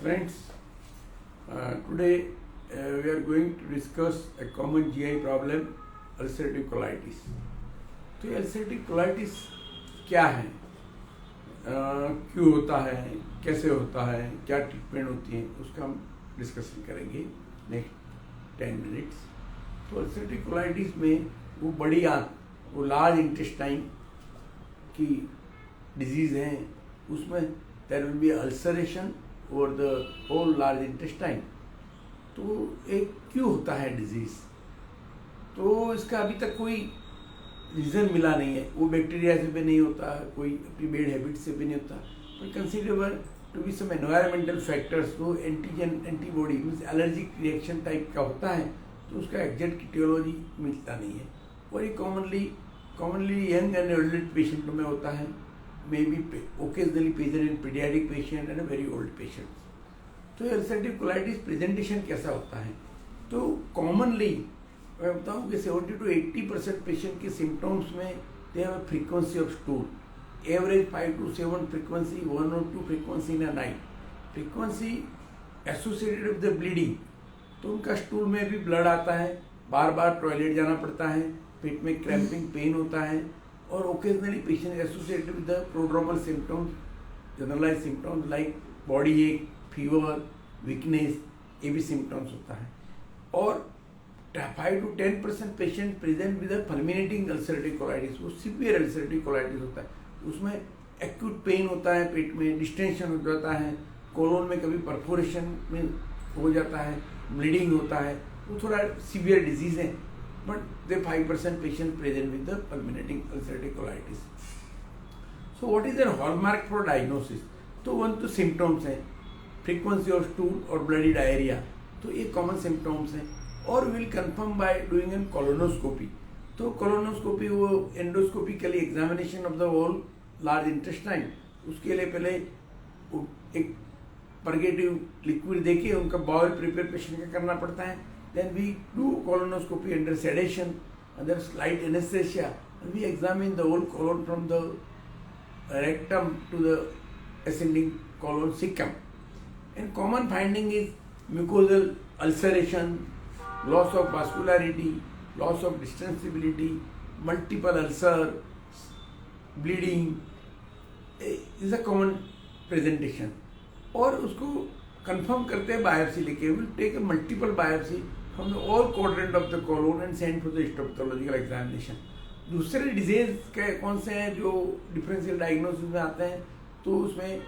Friends, today we are going to discuss a common GI problem, ulcerative colitis. तो ये ulcerative colitis क्या है, क्यों होता है, कैसे होता है, क्या ट्रीटमेंट होती है, उसका हम डिस्कशन करेंगे नेक्स्ट 10 मिनट्स। तो ulcerative colitis में वो बड़ी आंत, वो लार्ज इंटेस्टाइन की डिजीज़ है, उसमें there will be ulceration over the whole large intestine. तो एक क्यों होता है डिजीज़, तो इसका अभी तक कोई रीज़न मिला नहीं है। वो बैक्टीरिया से भी नहीं होता, कोई अपनी बैड हैबिट से भी नहीं होता, पर considerable to be some environmental factors, वो antigen antibody means allergic reaction type का होता है, तो उसका एग्जैक्ट ईटियोलॉजी मिलता नहीं है। और ये commonly young and adult patient में होता है, may be occasionally present in paediatric patient and very old patients. तो अल्सरेटिव कोलाइटिस प्रेजेंटेशन कैसा होता है, तो कॉमनली मैं बताऊँ कि 70 to 80% पेशेंट के सिम्टम्स में they have a frequency of stool, average 5 to 7 frequency, 1 or 2 frequency in a night, frequency associated with the bleeding. तो उनका स्टूल में भी ब्लड आता है, बार बार टॉयलेट जाना पड़ता है, पेट में क्रैम्पिंग पेन होता है, और occasionally patient associated with the prodromal symptoms, generalize symptoms like body ache, fever, weakness, ये भी सिम्टम्स होता है। और 5 to 10% patient present with fulminating ulcerative colitis, वो सीवियर अल्सरेटिव कोलाइटिस होता है, उसमें एक्यूट पेन होता है, पेट में डिस्टेंशन हो जाता है, कोलोन में कभी परफोरेशन में हो जाता है, ब्लीडिंग होता है, वो थोड़ा सीवियर डिजीज है। But the 5% patient present with the fulminating ulcerative colitis. So what is the hallmark for diagnosis? तो वन तो सिम्टम्स हैं, फ्रीक्वेंसी ऑफ स्टूल और ब्लडी डायरिया, तो ये कॉमन सिम्टम्स हैं। और will confirm by doing an colonoscopy. तो colonoscopy वो endoscopically examination of the whole large intestine, उसके लिए पहले एक परगेटिव लिक्विड देके उनका बाउल प्रिपेयर पेशेंट का करना पड़ता है। Then we do colonoscopy under sedation, under slight anesthesia, and we examine the whole colon from the rectum to the ascending colon cecum. And common finding is mucosal ulceration, loss of vascularity, loss of distensibility, multiple ulcer, bleeding is a common presentation. और उसको confirm करते हैं biopsy लेके, will take a multiple biopsy from the all quadrant of the colon and send for the histopathological examination. दूसरे disease के कौन से हैं जो डिफरेंशियल डायग्नोसिस में आते हैं, तो उसमें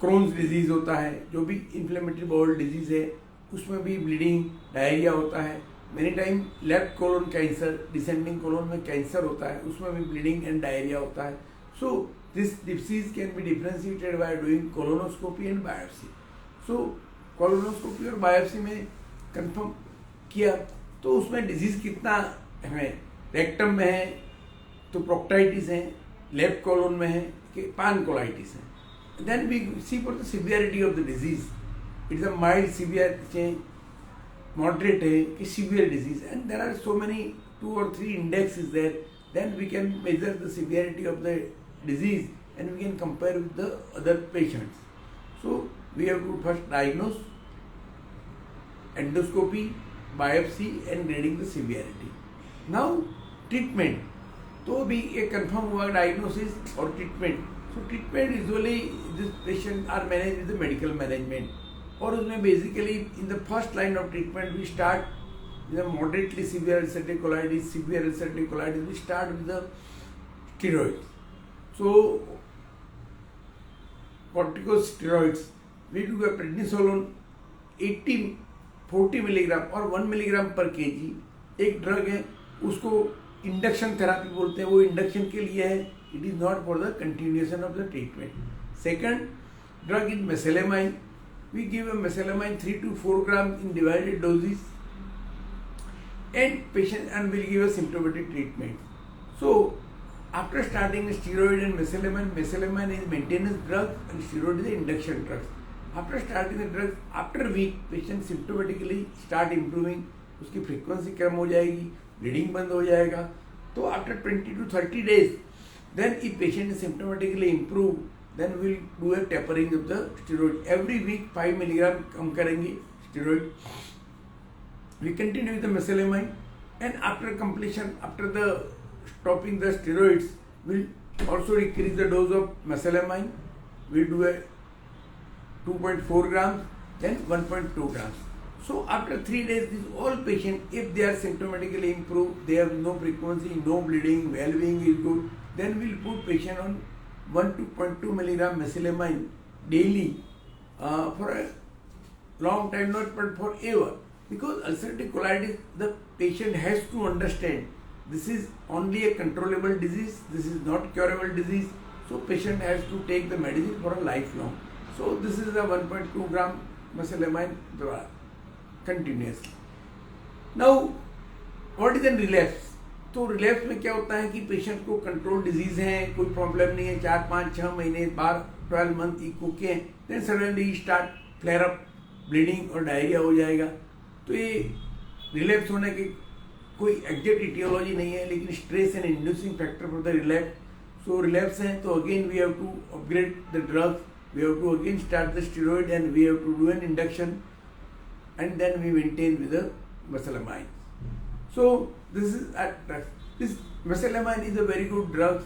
क्रोन्स डिजीज होता है, जो भी इन्फ्लेमेटरी बाउल डिजीज है, उसमें भी ब्लीडिंग, डायरिया होता है। Many time left colon cancer, descending colon में कैंसर होता है, उसमें भी ब्लीडिंग एंड डायरिया होता है। So this disease can be differentiated by doing colonoscopy and biopsy. So colonoscopy और बायोप्सी में कंफर्म किया, तो उसमें डिजीज कितना है, रेक्टम में है तो प्रोक्टाइटिस है, लेफ्ट कोलोन में है कि पानकोलाइटिस है। Then we see for the severity of the disease, it's a mild severe, moderate है कि severe disease, and there are so many 2 or 3 index is there, then we can measure the severity of the disease and we can compare with the other patients. So we have to first diagnose, endoscopy, biopsy and grading the severity. Now treatment, तो अभी ये confirm हुआ diagnosis और treatment. So treatment usually this patient are manage with the medical management, और उसमें basically in the first line of treatment we start with moderately severe ulcerative colitis, severe ulcerative colitis, we start with the steroids. So corticosteroids, we do a prednisolone 40 milligram और 1 milligram पर KG, एक drug है, उसको induction therapy बोलते हैं, वो induction के लिए है, it is not for the continuation of the treatment. Second drug is mesalamine, we give a mesalamine 3 to 4 gram in divided doses and patient and will give a symptomatic treatment. So after starting steroid and mesalamine is maintenance drug and steroid is the induction drugs. After starting the drugs, after a week patient symptomatically start improving, उसकी frequency कम हो जाएगी, bleeding बंद हो जाएगा। तो after 20 to 30 days, then if patient is symptomatically improved, then we'll do a tapering of the steroid. Every week 5 milligram कम करेंगे steroid. We continue with the mesalamine, and after completion, after the stopping the steroids, we'll also decrease the dose of mesalamine. We'll do a 2.4 grams, then 1.2 grams. So after 3 days, these all patients, if they are symptomatically improved, they have no frequency, no bleeding, well-being is good, then we'll put patient on 1.2 milligram mesalamine daily for a long time, not but forever. Because ulcerative colitis, the patient has to understand this is only a controllable disease, this is not curable disease. So patient has to take the medicine for a lifelong. So this is the 1.2 gram mesalamine continuously. Now, what is a relapse? तो relapse में क्या होता है कि patient को control disease है, कोई problem नहीं है, 4, 5, 6 महीने 12 मंथ इको के, then suddenly start flare up, bleeding और डायरिया हो जाएगा. तो ये रिलैप्स होने की कोई एग्जैक्ट इटियोलॉजी नहीं है, लेकिन stress and inducing factor for the relapse. So relapse हैं तो again we have to upgrade the drugs, we have to again start the steroid and we have to do an induction and then we maintain with the mesalamine. So this mesalamine is a very good drug,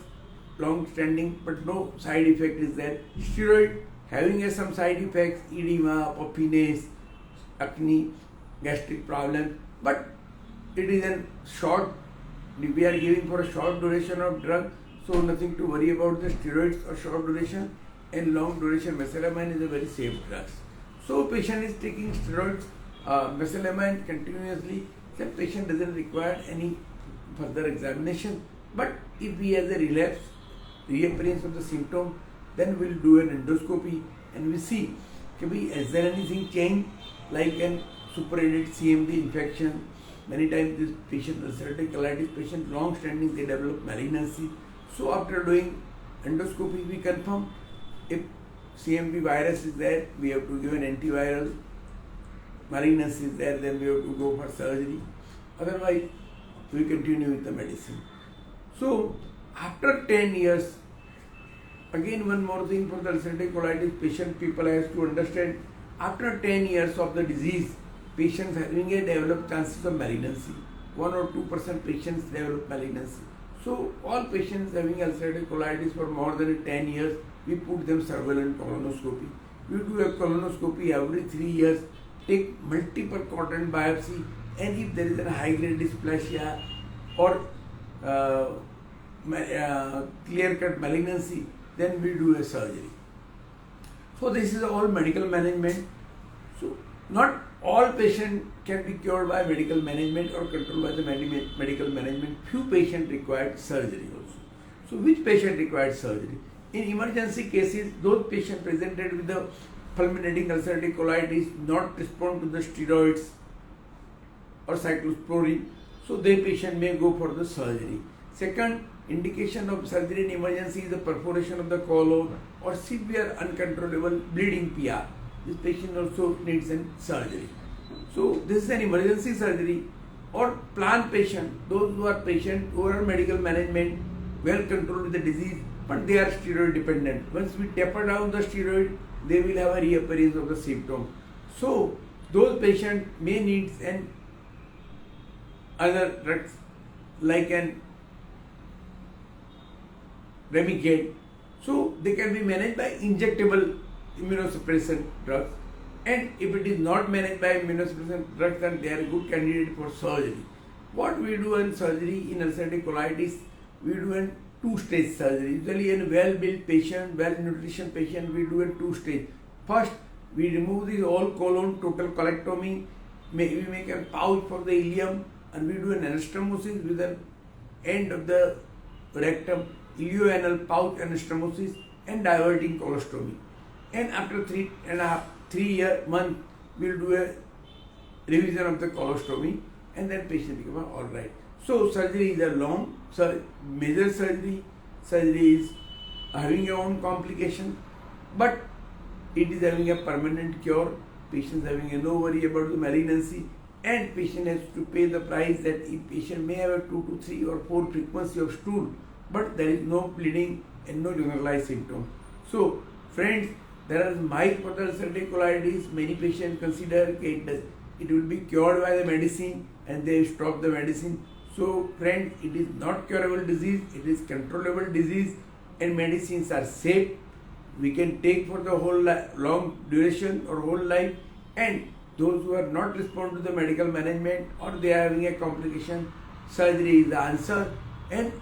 long standing, but no side effect is there. Steroid having some side effects, edema, puffiness, acne, gastric problem, but it is a short, we are giving for a short duration of drug, so nothing to worry about the steroids or short duration, and long duration mesalamine is a very safe drug. So patient is taking steroids, mesalamine continuously. The patient doesn't require any further examination. But if he has a relapse, reappearance of the symptom, then we'll do an endoscopy and we see, is there anything changed, like an superadded CMV infection. Many times this patient, ulcerative colitis patient, long standing, they develop malignancy. So after doing endoscopy, we confirm if CMV virus is there, we have to give an antiviral. Malignancy is there, then we have to go for surgery. Otherwise, we continue with the medicine. So, after 10 years, again one more thing for the ulcerative colitis patient, people has to understand, after 10 years of the disease, patients having a developed chances of malignancy. 1 or 2% patients develop malignancy. So, all patients having ulcerative colitis for more than 10 years, we put them surveillance colonoscopy. We do a colonoscopy every 3 years, take multiple continent biopsy, and if there is a high grade dysplasia or clear cut malignancy, then we do a surgery. So this is all medical management. So not all patients can be cured by medical management or controlled by the medical management. Few patients require surgery also. So which patient requires surgery? In emergency cases, those patients presented with the fulminating ulcerative colitis not respond to the steroids or cyclosporine, so the patient may go for the surgery. Second indication of surgery in emergency is the perforation of the colon or severe uncontrollable bleeding PR. This patient also needs a surgery. So this is an emergency surgery. Or planned patient, those who are patients who are medical management, well controlled with the disease, but they are steroid dependent. Once we taper down the steroid, they will have a reappearance of the symptom. So those patients may need an other drugs like an Remicade. So they can be managed by injectable immunosuppressant drugs. And if it is not managed by immunosuppressant drugs, then they are a good candidate for surgery. What we do in surgery in ulcerative colitis, we do a 2-stage surgery. Usually in a well-built patient, well-nutrition patient, we do a 2-stage. First, we remove the whole colon, total colectomy. We make a pouch for the ileum, and we do an anastomosis with an end of the rectum, ileoanal pouch anastomosis, and diverting colostomy. And after 3 months, we'll do a revision of the colostomy, and then patient become all right. So surgery is a long, major surgery. Surgery is having your own complication, but it is having a permanent cure. Patient having a no worry about the malignancy, and patient has to pay the price that if patient may have a 2 to 3 or 4 frequency of stool, but there is no bleeding and no generalized symptom. So, friends, there are mild for the ulcerative colitis. Many patients consider it will be cured by the medicine and they stop the medicine. So, friends, it is not curable disease, it is controllable disease, and medicines are safe. We can take for the whole long duration or whole life, and those who are not respond to the medical management or they are having a complication, surgery is the answer, and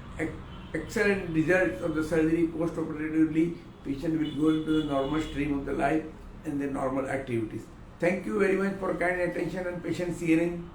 excellent results of the surgery post-operatively. Patient will go into the normal stream of the life and the normal activities. Thank you very much for kind attention and patience hearing.